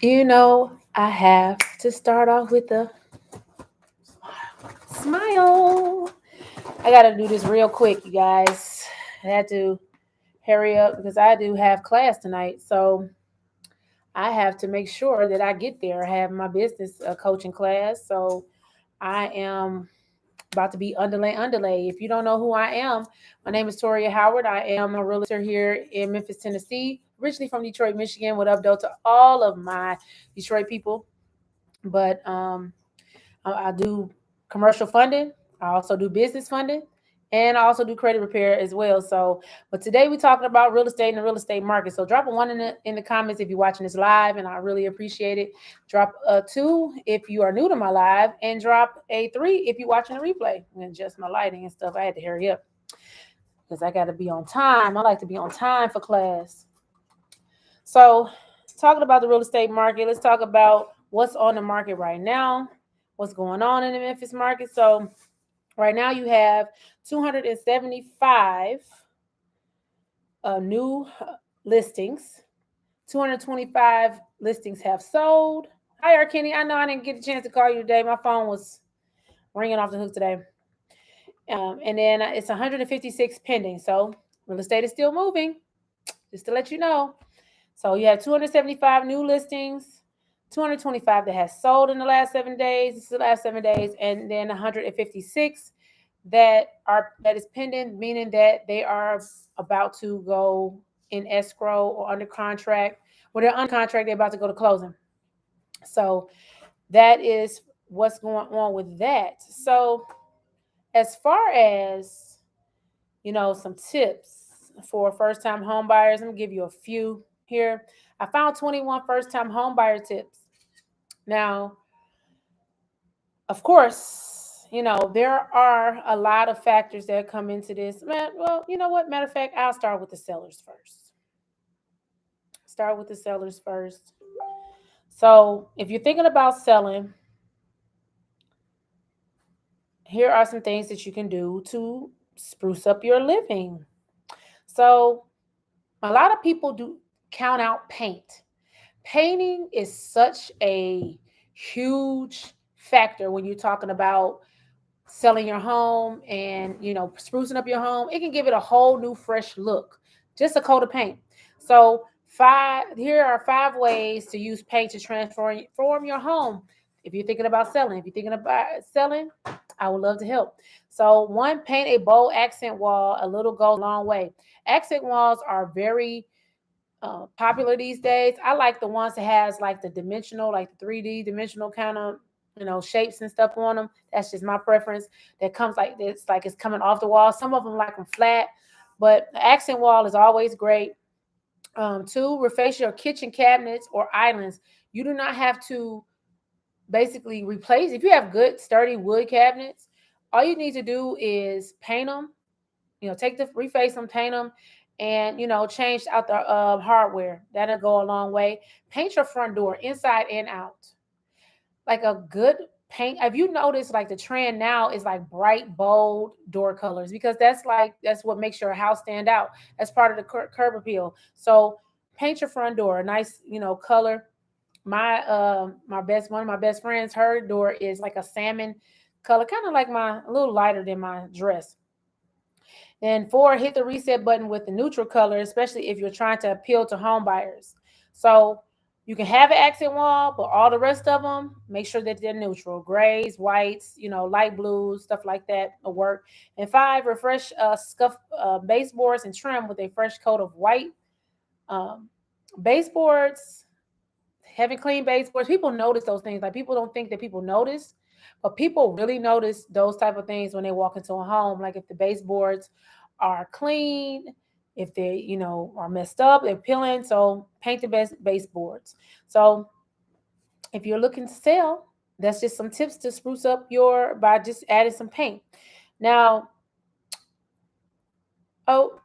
I have to start off with a smile. I got to do this real quick, you guys. I had to hurry up because I do have class tonight. So I have to make sure that I get there. I have my business coaching class. So I am about to be underlay. If you don't know who I am, my name is Toria Howard. I am a realtor here in Memphis, Tennessee, originally from Detroit, Michigan. What up, though, to all of my Detroit people? But I do commercial funding. I also do business funding, and I also do credit repair as well. So, but today we're talking about real estate and the real estate market. So, drop a one in the comments if you're watching this live, and I really appreciate it. Drop a two if you are new to my live, and drop a three if you're watching the replay. And just my lighting and stuff. I had to hurry up because I got to be on time. I like to be on time for class. So, talking about the real estate market, let's talk about what's on the market right now, what's going on in the Memphis market. So, right now you have 275 new listings. 225 listings have sold. Hi, Kenny. I know I didn't get a chance to call you today. My phone was ringing off the hook today. And then it's 156 pending. So, real estate is still moving, just to let you know. So you have 275 new listings, 225 that has sold in the last 7 days. This is the last 7 days, and then 156 that is pending, meaning that they are about to go in escrow or under contract. When they're under contract, they're about to go to closing. So that is what's going on with that. So as far as some tips for first-time home buyers, I'm gonna give you a few here. I found 21 first-time home buyer tips. Now, of course, there are a lot of factors that come into this. Man, well, you know what? Matter of fact, I'll start with the sellers first. Start with the sellers first. So, if you're thinking about selling, here are some things that you can do to spruce up your living. So, a lot of people do count out paint. Painting is such a huge factor when you're talking about selling your home and sprucing up your home. It can give it a whole new fresh look, just a coat of paint. So here are 5 ways to use paint to transform your home. If you're thinking about selling, I would love to help. So one, paint a bold accent wall. A little goes a long way. Accent walls are very popular these days. I like the ones that has like the dimensional, like the 3D dimensional kind of shapes and stuff on them. That's just my preference. That comes like this, like it's coming off the wall. Some of them like them flat, but the accent wall is always great. Two, reface your kitchen cabinets or islands. You do not have to basically replace. If you have good sturdy wood cabinets, all you need to do is paint them. Take the reface them, paint them, and change out the hardware. That'll go a long way. Paint your front door inside and out. Like a good paint. Have you noticed like the trend now is like bright, bold door colors because that's what makes your house stand out. That's part of the curb appeal. So paint your front door a nice, color. My one of my best friends, her door is like a salmon color, kind of like a little lighter than my dress. And four, hit the reset button with the neutral color, especially if you're trying to appeal to home buyers. So you can have an accent wall, but all the rest of them, make sure that they're neutral. Grays, whites, light blues, stuff like that will work. And five, refresh scuff baseboards and trim with a fresh coat of white. Um, Baseboards, having clean baseboards, people notice those things. Like people don't think that people notice, but people really notice those type of things when they walk into a home. Like if the baseboards are clean, if they are messed up, they're peeling. So paint the best baseboards. So if you're looking to sell, that's just some tips to spruce up your by just adding some paint. Now, oh,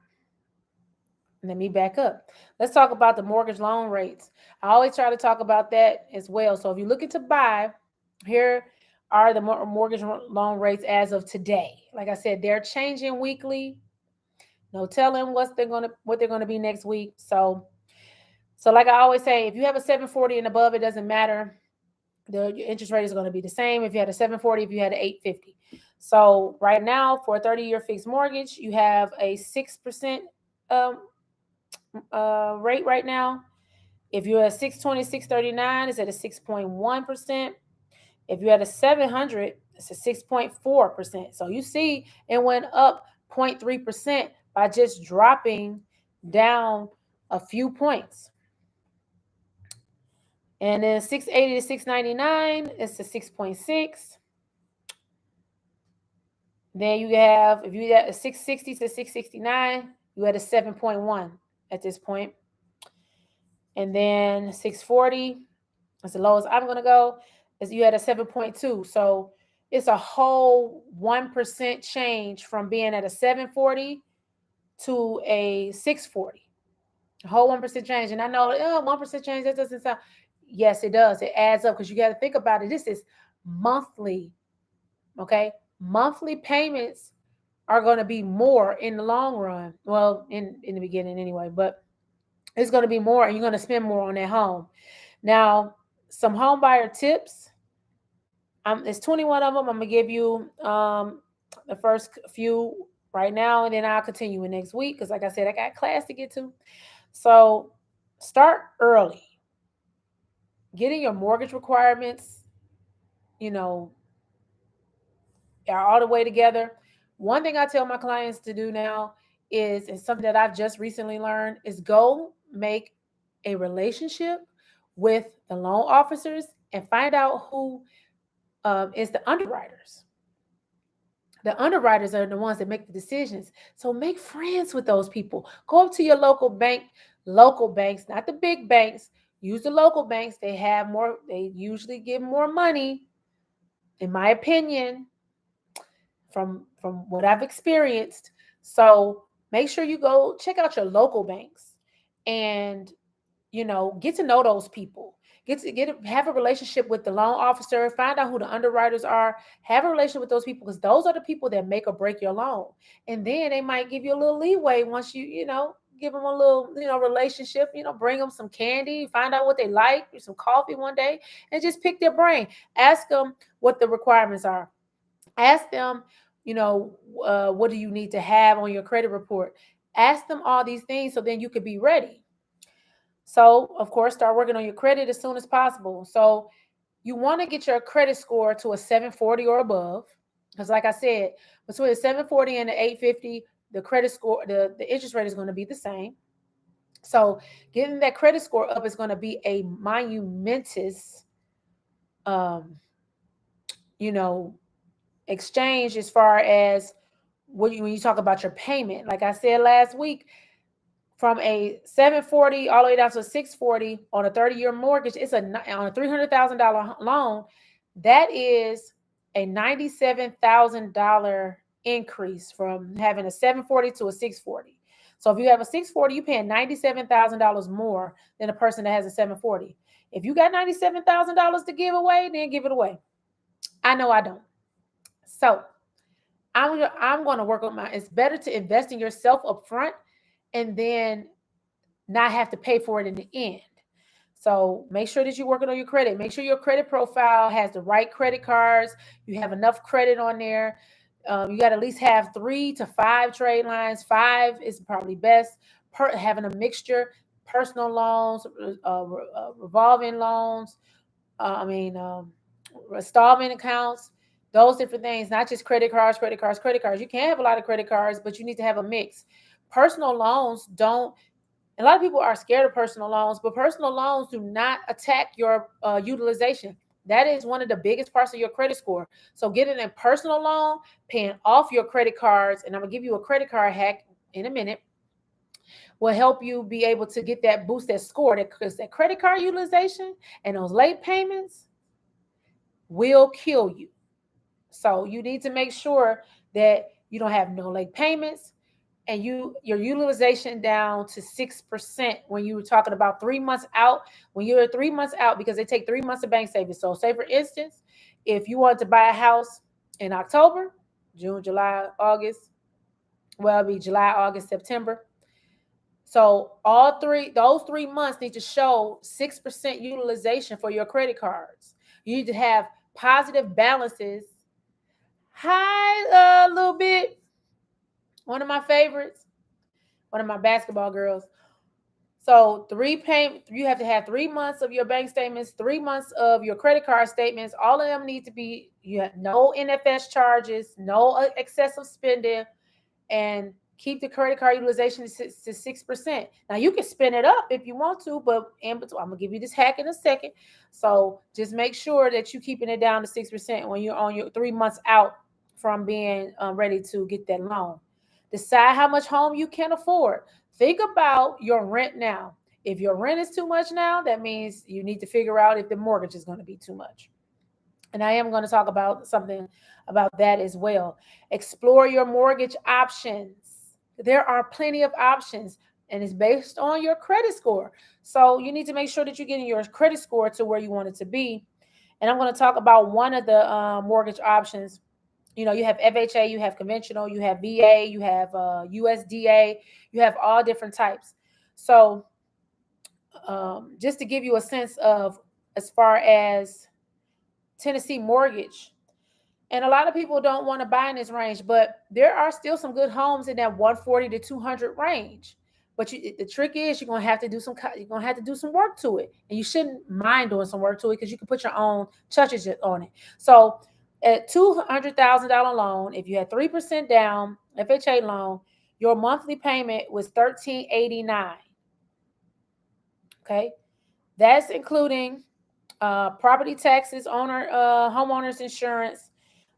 let me back up. Let's talk about the mortgage loan rates. I always try to talk about that as well. So if you're looking to buy, here are the mortgage loan rates as of today. Like I said, they're changing weekly. No telling what they're gonna be next week. So So like I always say, if you have a 740 and above, it doesn't matter. Your interest rate is going to be the same if you had a 740, if you had an 850. So right now for a 30-year fixed mortgage, you have a 6% um, rate right now. If you're at 620, 639, it's at a 6.1%. If you had a 700, it's a 6.4%. So you see it went up 0.3% by just dropping down a few points. And then 680 to 699, it's a 6.6. Then you have, if you had a 660 to 669, you had a 7.1 at this point. And then 640, that's the lowest I'm going to go, is you had a 7.2. So it's a whole 1% change from being at a 740 to a 640. A whole 1% change. And I know 1% change, that doesn't sound, yes, it does. It adds up because you got to think about it. This is monthly, okay? Monthly payments are going to be more in the long run. Well, in the beginning anyway, but it's going to be more and you're going to spend more on that home. Now, some home buyer tips. There's 21 of them. I'm going to give you the first few right now, and then I'll continue in next week because, like I said, I got class to get to. So start early. Getting your mortgage requirements, you know, are all the way together. One thing I tell my clients to do now is, and something that I've just recently learned, is go make a relationship with the loan officers and find out who is the underwriters. The underwriters are the ones that make the decisions. So make friends with those people. Go up to your local bank, local banks, not the big banks. Use the local banks. They have more, they usually give more money, in my opinion, from what I've experienced. So make sure you go check out your local banks and get to know those people. Have a relationship with the loan officer, find out who the underwriters are, have a relationship with those people because those are the people that make or break your loan. And then they might give you a little leeway once give them a little, relationship, bring them some candy, find out what they like, some coffee one day, and just pick their brain. Ask them what the requirements are. Ask them, what do you need to have on your credit report? Ask them all these things so then you could be ready. So, of course, start working on your credit as soon as possible. So, you want to get your credit score to a 740 or above. Because, like I said, between a 740 and the 850, the credit score, the interest rate is going to be the same. So, getting that credit score up is going to be a monumentous, um, you know, exchange as far as when you talk about your payment. Like I said last week, from a 740 all the way down to a 640 on a 30-year mortgage, it's on a $300,000 loan. That is a $97,000 increase from having a 740 to a 640. So if you have a 640, you're paying $97,000 more than a person that has a 740. If you got $97,000 to give away, then give it away. I know I don't. So I'm going to work on it's better to invest in yourself up front and then not have to pay for it in the end. So make sure that you're working on your credit. Make sure your credit profile has the right credit cards. You have enough credit on there. You got to at least have 3 to 5 trade lines. 5 is probably best. Having a mixture, personal loans, revolving loans. Installment accounts. Those different things, not just credit cards. You can have a lot of credit cards, but you need to have a mix. Personal loans don't. A lot of people are scared of personal loans, but personal loans do not attack your utilization. That is one of the biggest parts of your credit score. So getting a personal loan, paying off your credit cards, and I'm going to give you a credit card hack in a minute, will help you be able to get that boost, that score, because that credit card utilization and those late payments will kill you. So you need to make sure that you don't have no late payments and your utilization down to 6% when you were talking about 3 months out. When you're 3 months out, because they take 3 months of bank savings. So say for instance, if you wanted to buy a house in October, June, July, August, well, it'll be July, August, September. So those 3 months need to show 6% utilization for your credit cards. You need to have positive balances. Hi, a little bit. One of my favorites, one of my basketball girls. So you have to have 3 months of your bank statements, 3 months of your credit card statements. All of them need to be, you have no NFS charges, no excessive spending, and keep the credit card utilization to 6%. Now you can spin it up if you want to, but in between, I'm gonna give you this hack in a second. So just make sure that you're keeping it down to 6% when you're on your 3 months out from being ready to get that loan. Decide how much home you can afford. Think about your rent now. If your rent is too much now, that means you need to figure out if the mortgage is going to be too much. And I am going to talk about something about that as well. Explore your mortgage options. There are plenty of options, and it's based on your credit score. So you need to make sure that you're getting your credit score to where you want it to be. And I'm going to talk about one of the mortgage options. You know, you have FHA, you have conventional, you have VA, you have USDA, you have all different types. So just to give you a sense of as far as Tennessee mortgage, and a lot of people don't want to buy in this range, but there are still some good homes in that 140 to 200 range. But the trick is you're gonna have to do some work to it, and you shouldn't mind doing some work to it because you can put your own touches on it. So, at $200,000 loan, if you had 3% down FHA loan, your monthly payment was $13.89. Okay, that's including property taxes, homeowners insurance,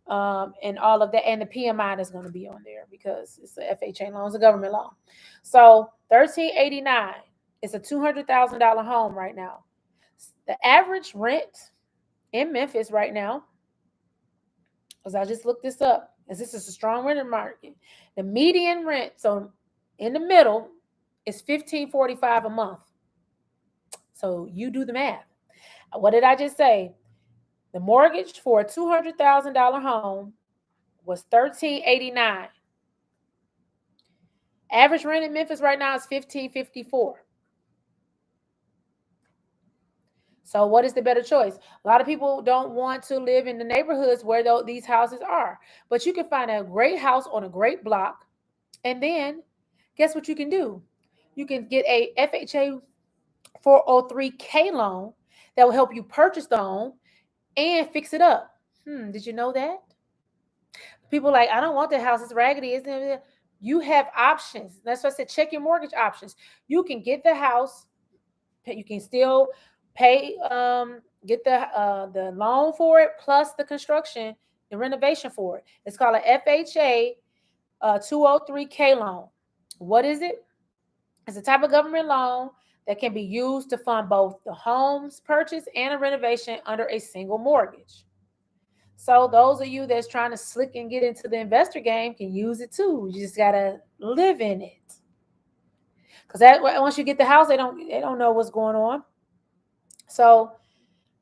and all of that, and the PMI that's going to be on there because it's a FHA loan, it's a government loan. So $13.89. It's a $200,000 home right now. The average rent in Memphis right now, because I just looked this up, as this is a strong rental market. The median rent, so in the middle, is $15.45 a month. So you do the math. What did I just say? The mortgage for a $200,000 home was $13.89. Average rent in Memphis right now is $15.54. So what is the better choice? A lot of people don't want to live in the neighborhoods where these houses are, but you can find a great house on a great block, and then guess what you can do? You can get a FHA 403k loan that will help you purchase the home and fix it up. Did you know that? People like, I don't want the house, it's raggedy, isn't it? You have options. That's why I said check your mortgage options. You can get the house, you can still pay, get the loan for it plus the construction, the renovation for it. It's called a FHA 203k loan. What is it? It's a type of government loan that can be used to fund both the home's purchase and a renovation under a single mortgage. So those of you that's trying to slick and get into the investor game can use it too. You just gotta live in it. Because that once you get the house, they don't know what's going on. So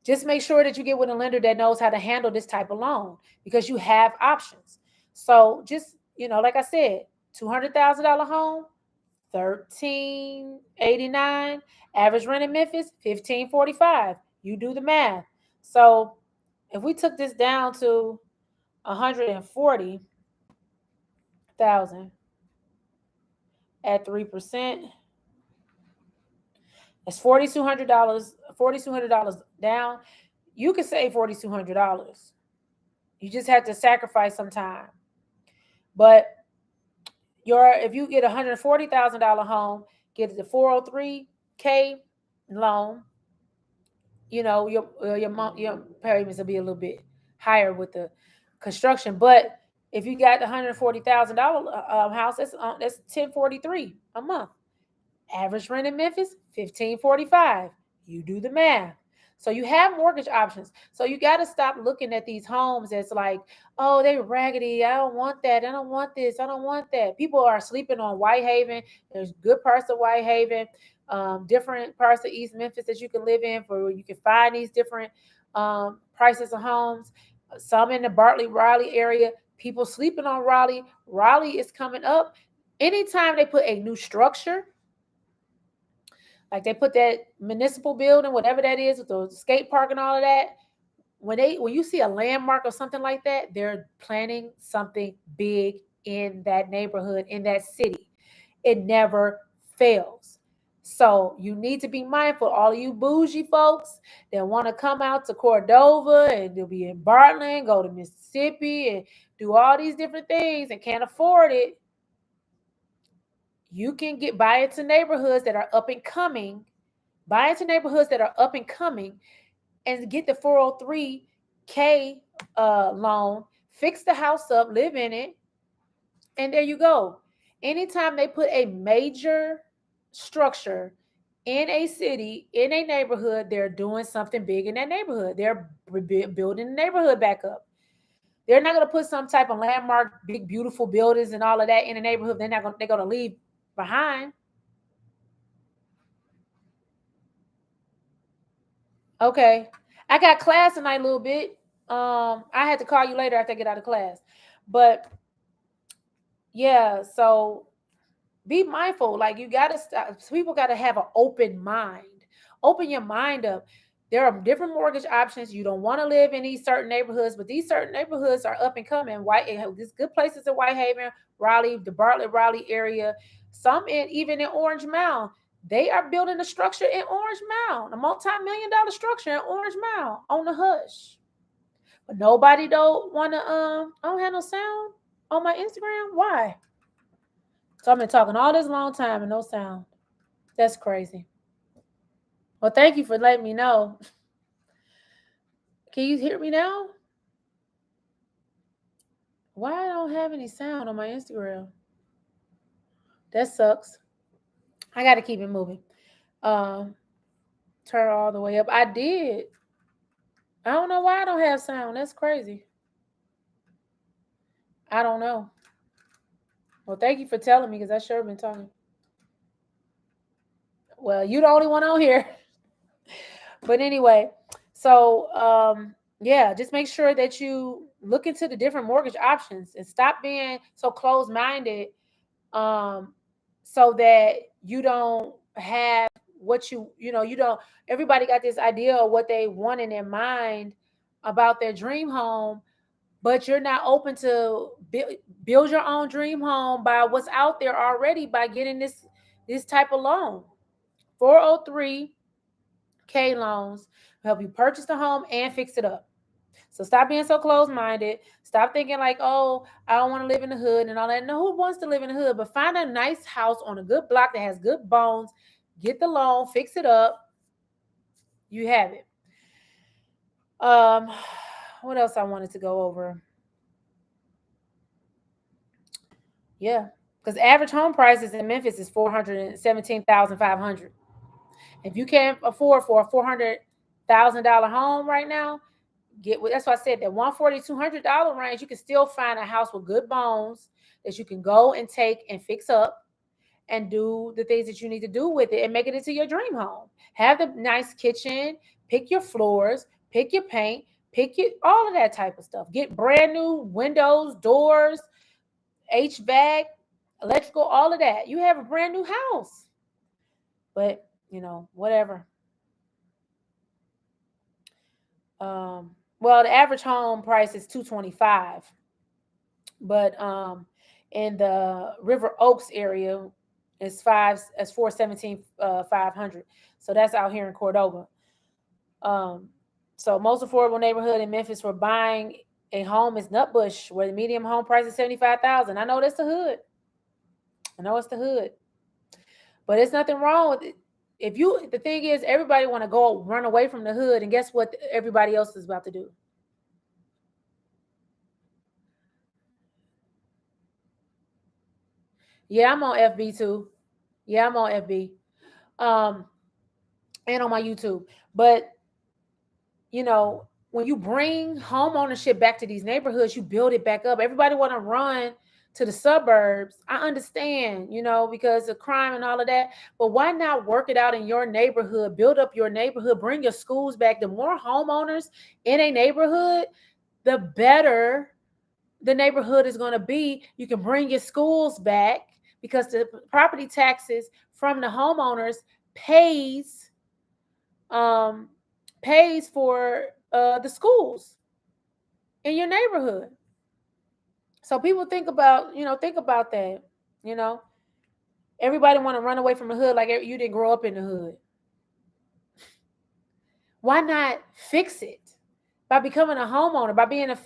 just make sure that you get with a lender that knows how to handle this type of loan because you have options. So just, like I said, $200,000 home, $13.89. Average rent in Memphis, $15.45. You do the math. So if we took this down to 140,000 at 3%, it's $4,200. $4,200 down. You can save $4,200. You just have to sacrifice some time. But if you get $140,000 home, get the 403k loan, your payments will be a little bit higher with the construction. But if you got the $140,000 house, that's $1043 a month. Average rent in Memphis, $15.45. You do the math. So you have mortgage options. So you got to stop looking at these homes as like, oh, they're raggedy. I don't want that. I don't want this. I don't want that. People are sleeping on Whitehaven. There's good parts of Whitehaven, different parts of East Memphis that you can live in for you can find these different prices of homes. Some in the Raleigh area. People sleeping on Raleigh. Raleigh is coming up. Anytime they put a new structure, Like they put that municipal building, whatever that is, with the skate park and all of that. When you see a landmark or something like that, they're planning something big in that neighborhood, in that city. It never fails. So you need to be mindful. All of you bougie folks that want to come out to Cordova and they'll be in Bartland, go to Mississippi and do all these different things and can't afford it, you can get buy into neighborhoods that are up and coming, buy into neighborhoods that are up and coming, and get the 403k loan, fix the house up, live in it, and there you go. Anytime they put a major structure in a city, in a neighborhood, they're doing something big in that neighborhood. They're building the neighborhood back up. They're not going to put some type of landmark, big, beautiful buildings and all of that in a neighborhood. They're going to leave behind. Okay. I got class tonight a little bit. I had to call you later after I get out of class. But yeah, so be mindful. Like you gotta stop. People gotta have an open mind. Open your mind up. There are different mortgage options. You don't want to live in these certain neighborhoods, but these certain neighborhoods are up and coming. There's good places in Whitehaven, Raleigh, the Bartlett Raleigh area. Some even in Orange Mound. They are building a structure in Orange Mound, a multi-million-dollar structure in Orange Mound on the hush. But nobody don't want to. I don't have no sound on my Instagram. Why? So I've been talking all this long time and no sound. That's crazy. Well, thank you for letting me know. Can you hear me now? Why I don't have any sound on my Instagram? That sucks. I got to keep it moving. Turn all the way up. I did. I don't know why I don't have sound. That's crazy. I don't know. Well, thank you for telling me because I sure been talking. Well, you the only one on here. But anyway, so yeah, just make sure that you look into the different mortgage options and stop being so closed-minded, so that you don't have what you don't everybody got this idea of what they want in their mind about their dream home, but you're not open to build your own dream home by what's out there already by getting this type of loan. 403k loans help you purchase the home and fix it up. So stop being so closed-minded. Stop thinking like, oh, I don't want to live in the hood and all that. No, who wants to live in the hood? But find a nice house on a good block that has good bones. Get the loan, fix it up. You have it. Um, what else I wanted to go over? Yeah, because average home prices in Memphis is 417,500. If you can't afford for a $400,000 home right now, that's why I said that $140,000 to $200 range, you can still find a house with good bones that you can go and take and fix up and do the things that you need to do with it and make it into your dream home. Have the nice kitchen, pick your floors, pick your paint, pick your all of that type of stuff. Get brand new windows, doors, HVAC, electrical, all of that. You have a brand new house. But, whatever. Well, the average home price is 225, but in the River Oaks area, it's 417,500. So that's out here in Cordova. So most affordable neighborhood in Memphis for buying a home is Nutbush, where the median home price is 75,000. I know that's the hood. I know it's the hood, but it's nothing wrong with it. The thing is, everybody want to go run away from the hood, and guess what? Everybody else is about to do. Yeah, I'm on FB too. Yeah, I'm on FB, um, and on my YouTube. But when you bring home ownership back to these neighborhoods, you build it back up. Everybody want to run to the suburbs. I understand, because of crime and all of that. But why not work it out in your neighborhood? Build up your neighborhood. Bring your schools back. The more homeowners in a neighborhood, the better the neighborhood is going to be. You can bring your schools back because the property taxes from the homeowners pays um pays for the schools in your neighborhood. So people think about that. You know, everybody want to run away from the hood like you didn't grow up in the hood. Why not fix it by becoming a homeowner, by being a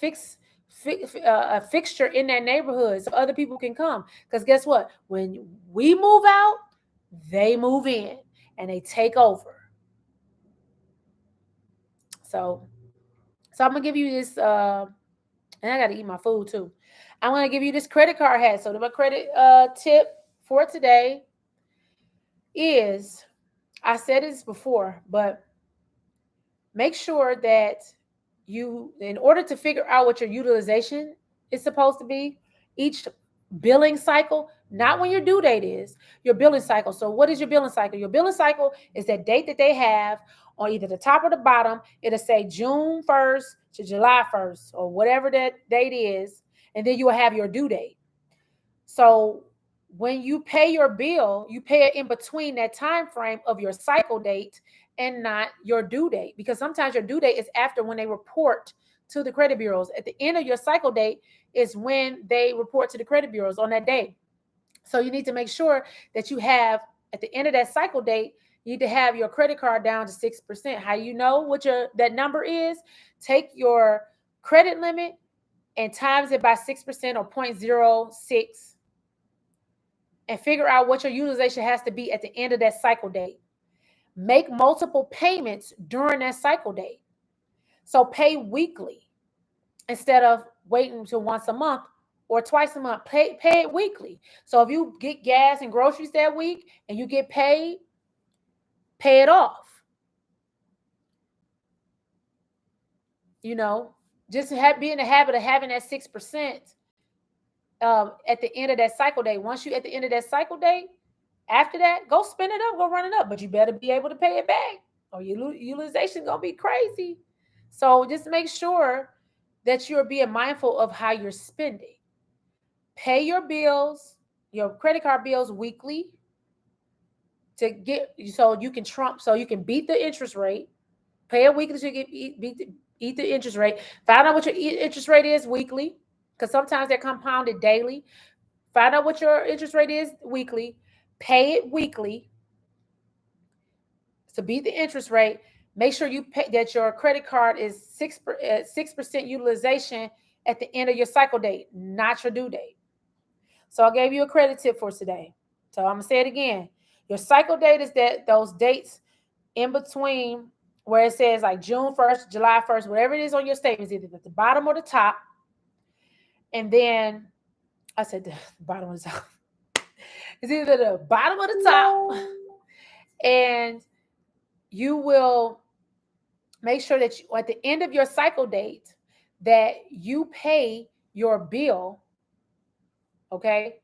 fixture in that neighborhood so other people can come? Because guess what? When we move out, they move in and they take over. So, so I'm gonna give you this, and I gotta eat my food too. I'm gonna give you this credit card hack. So, my credit tip for today is, I said this before, but make sure that you, in order to figure out what your utilization is supposed to be each billing cycle, not when your due date is, your billing cycle. So what is your billing cycle? Your billing cycle is that date that they have on either the top or the bottom. It'll say June 1st to July 1st or whatever that date is, and then you will have your due date. So when you pay your bill, you pay it in between that time frame of your cycle date and not your due date, because sometimes your due date is after when they report to the credit bureaus. At the end of your cycle date is when they report to the credit bureaus on that day. So you need to make sure that you have, at the end of that cycle date, you need to have your credit card down to 6%. How you know what that number is? Take your credit limit and times it by 6% or 0.06 and figure out what your utilization has to be at the end of that cycle date. Make multiple payments during that cycle date. So pay weekly instead of waiting until once a month or twice a month. Pay it weekly. So if you get gas and groceries that week and you get paid, pay it off. You know, just be in the habit of having that 6% at the end of that cycle date. Once you at the end of that cycle date, after that, go spend it up, go run it up, but you better be able to pay it back, or your utilization gonna be crazy. So just make sure that you're being mindful of how you're spending. Pay your bills, your credit card bills weekly to get so you can beat the interest rate. Pay it weekly so you can eat the interest rate. Find out what your interest rate is weekly, because sometimes they're compounded daily. Find out what your interest rate is weekly. Pay it weekly to beat the interest rate. Make sure you pay that your credit card is 6% utilization at the end of your cycle date, not your due date. So I gave you a credit tip for today. So I'm gonna say it again. Your cycle date is those dates in between where it says like June 1st, July 1st, whatever it is on your statements, either at the bottom or the top. And then I said the bottom of the top. It's either the bottom or the top. And you will make sure that at the end of your cycle date that you pay your bill, okay,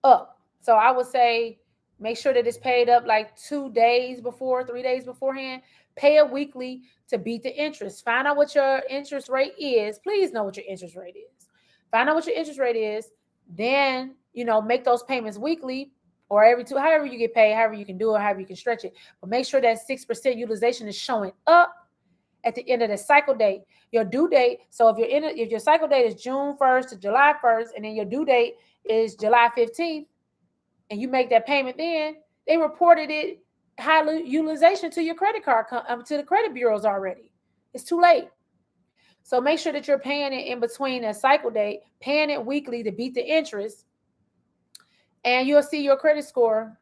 up. So I would say make sure that it's paid up like 2 days before, 3 days beforehand. Pay it weekly to beat the interest. Find out what your interest rate is. Please know what your interest rate is. Find out what your interest rate is. Then, make those payments weekly or every two, however you get paid, however you can do it, however you can stretch it. But make sure that 6% utilization is showing up at the end of the cycle date. Your due date. So if your cycle date is June 1st to July 1st, and then your due date is July 15th, and you make that payment, then they reported it high utilization to your credit card to the credit bureaus already. It's too late. So make sure that you're paying it in between that cycle date, paying it weekly to beat the interest, and you'll see your credit score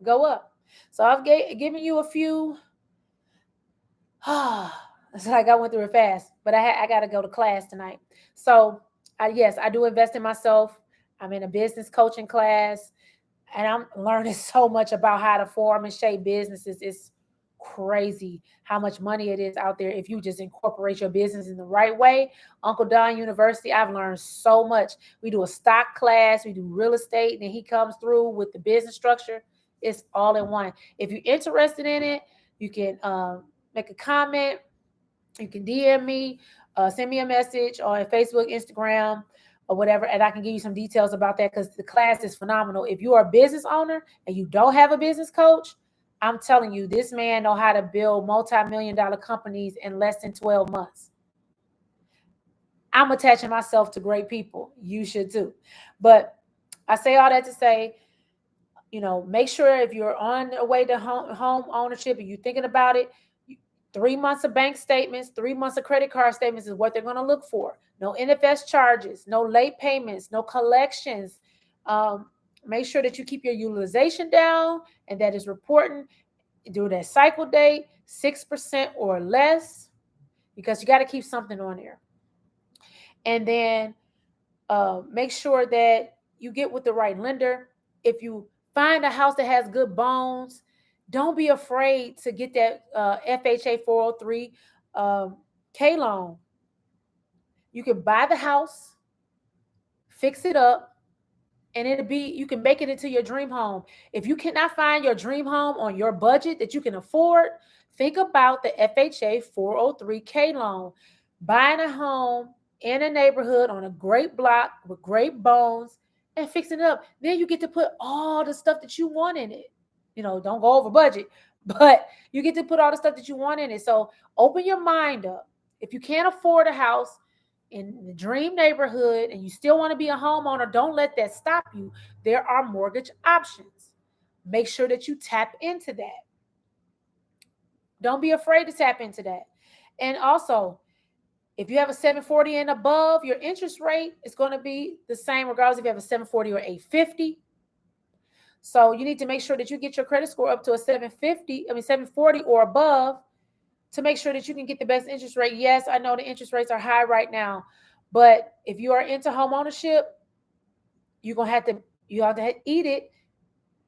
go up. So I've given you a few. It's like I went through it fast, but I got to go to class tonight. So yes, I do invest in myself. I'm in a business coaching class, and I'm learning so much about how to form and shape businesses. It's crazy how much money it is out there if you just incorporate your business in the right way. Uncle Don University, I've learned so much. We do a stock class, we do real estate, and he comes through with the business structure. It's all in one. If you're interested in it, you can make a comment. You can DM me, send me a message on Facebook, Instagram, or whatever. And I can give you some details about that because the class is phenomenal. If you are a business owner and you don't have a business coach, I'm telling you, this man know how to build multi-million-dollar companies in less than 12 months. I'm attaching myself to great people. You should too. But I say all that to say, make sure if you're on the way to home ownership and you're thinking about it, 3 months of bank statements, 3 months of credit card statements is what they're going to look for. No NFS charges, no late payments, no collections. Um, Make sure that you keep your utilization down and that is reporting. Do that cycle date, 6% or less, because you got to keep something on there. And then make sure that you get with the right lender. If you find a house that has good bones, don't be afraid to get that FHA 403 K loan. You can buy the house, fix it up, and you can make it into your dream home. If you cannot find your dream home on your budget that you can afford, think about the FHA 403K loan. Buying a home in a neighborhood on a great block with great bones and fixing it up. Then you get to put all the stuff that you want in it. Don't go over budget, but you get to put all the stuff that you want in it. So open your mind up. If you can't afford a house in the dream neighborhood and you still want to be a homeowner, don't let that stop you. There are mortgage options. Make sure that you tap into that. Don't be afraid to tap into that. And also, if you have a 740 and above, your interest rate is going to be the same regardless if you have a 740 or 850. So you need to make sure that you get your credit score up to a 740 or above to make sure that you can get the best interest rate. Yes, I know the interest rates are high right now, but if you are into home ownership, you have to eat it,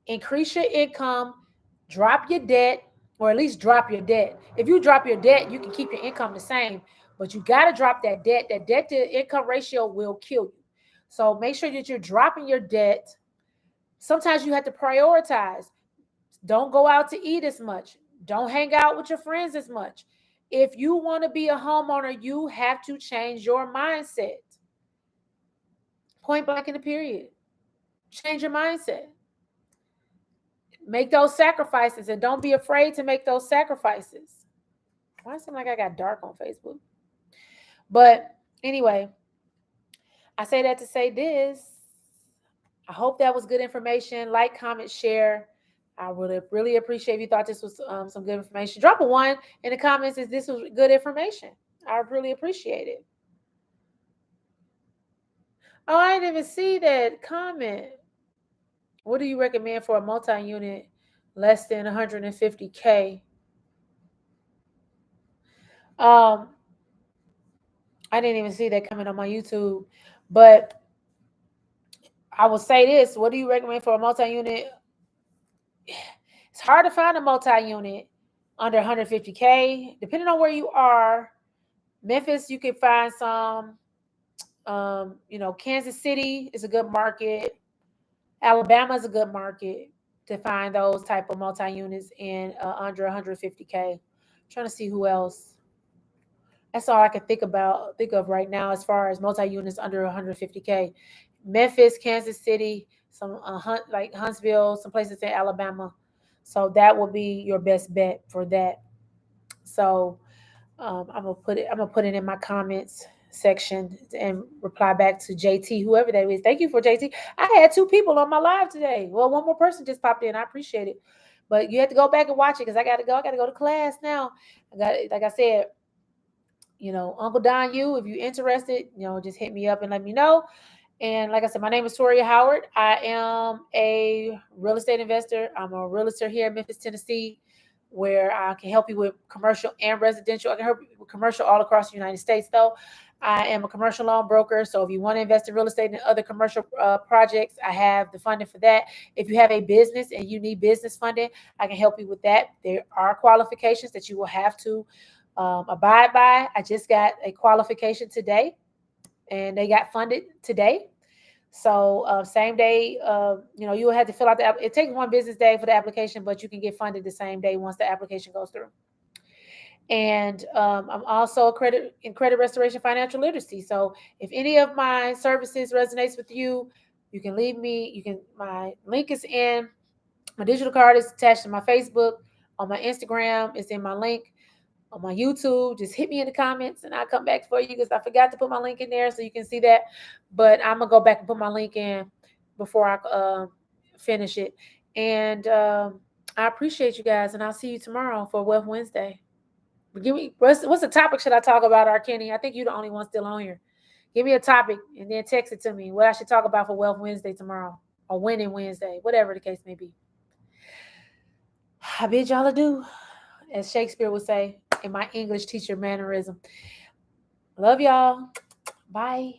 increase your income, drop your debt, or at least drop your debt. If you drop your debt, you can keep your income the same, but you got to drop that debt. That debt to income ratio will kill you. So make sure that you're dropping your debt. Sometimes you have to prioritize. Don't go out to eat as much. Don't hang out with your friends as much. If you want to be a homeowner, you have to change your mindset. Point blank in the period. Change your mindset. Make those sacrifices and don't be afraid to make those sacrifices. Why does it seem like I got dark on Facebook? But anyway, I say that to say this. I hope that was good information. Like, comment, share. I would really appreciate if you thought this was some good information. Drop a 1 in the comments if this was good information. I really appreciate it. Oh, I didn't even see that comment. What do you recommend for a multi-unit less than 150K? I didn't even see that comment on my YouTube, but I will say this. What do you recommend for a multi-unit? It's hard to find a multi-unit under 150K. Depending on where you are, Memphis, you can find some. Kansas City is a good market. Alabama is a good market to find those type of multi-units in under 150K. I'm trying to see who else. That's all I can think of right now as far as multi-units under 150K. Memphis, Kansas City, some like Huntsville, some places in Alabama. So that will be your best bet for that. So I'm gonna put it in my comments section and reply back to JT, whoever that is. Thank you for JT. I had 2 people on my live today. Well, one more person just popped in. I appreciate it. But you have to go back and watch it because I gotta go to class now. Like I said, Uncle Don, if you're interested, just hit me up and let me know. And like I said, my name is Toria Howard. I am a real estate investor. I'm a realtor here in Memphis, Tennessee, where I can help you with commercial and residential. I can help you with commercial all across the United States, though. I am a commercial loan broker. So if you want to invest in real estate and other commercial projects, I have the funding for that. If you have a business and you need business funding, I can help you with that. There are qualifications that you will have to abide by. I just got a qualification today, and they got funded today. So same day, you will have to fill out it takes 1 business day for the application, but you can get funded the same day once the application goes through. And I'm also in credit restoration financial literacy. So if any of my services resonates with you, you can leave me. My link is in my digital card is attached to my Facebook. On my Instagram, it's in my link. On my YouTube, just hit me in the comments and I'll come back for you because I forgot to put my link in there so you can see that. But I'm gonna go back and put my link in before I finish it. And I appreciate you guys, and I'll see you tomorrow for Wealth Wednesday. But give me what's the topic should I talk about, R. Kenny? I think you're the only one still on here. Give me a topic and then text it to me. What I should talk about for Wealth Wednesday tomorrow or Winning Wednesday, whatever the case may be. I bid y'all adieu, as Shakespeare would say in my English teacher mannerism. Love y'all. Bye.